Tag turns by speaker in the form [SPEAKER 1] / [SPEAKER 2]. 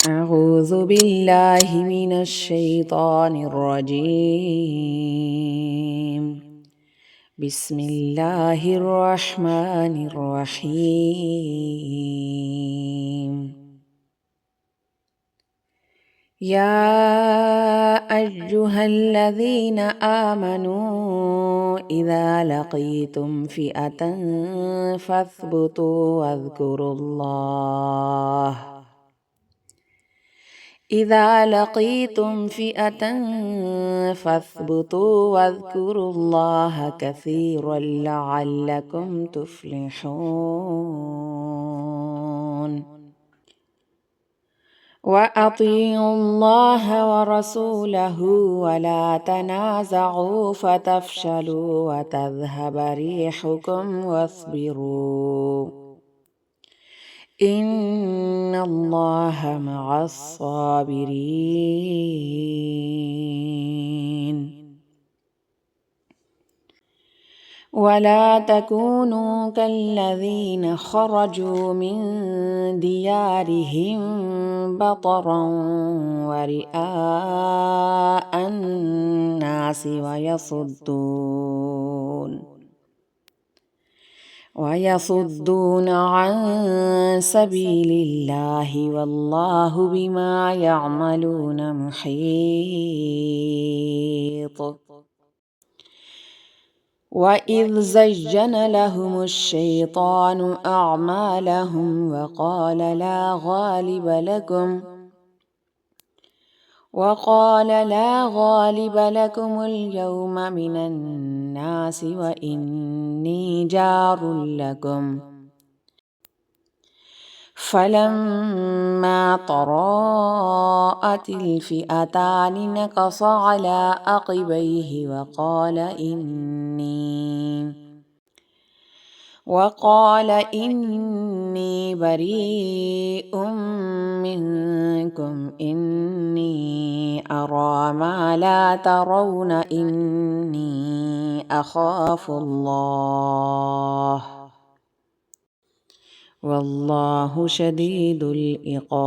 [SPEAKER 1] أعوذ بالله من الشيطان الرجيم. بسم الله الرحمن الرحيم. يا أيها الذين آمنوا إذا لقيتم فئة فاثبتوا واذكروا الله إذا لقيتم فئة فاثبتوا واذكروا الله كثيرا لعلكم تفلحون. وأطيعوا الله ورسوله ولا تنازعوا فتفشلوا وتذهب ريحكم واصبروا إن الله مع الصابرين. ولا تكونوا كالذين خرجوا من ديارهم بطرا ورئاء الناس ويصدون عن سبيل الله والله بما يعملون محيط. وإذ زين لهم الشيطان أعمالهم وقال لا غالب لكم اليوم من الناس وإني جار لكم فلما تراءت الفئتان نكص على عقبيه وقال إني بريء منكم إني أرى ما لا ترون إني أخاف الله والله شديد العقاب.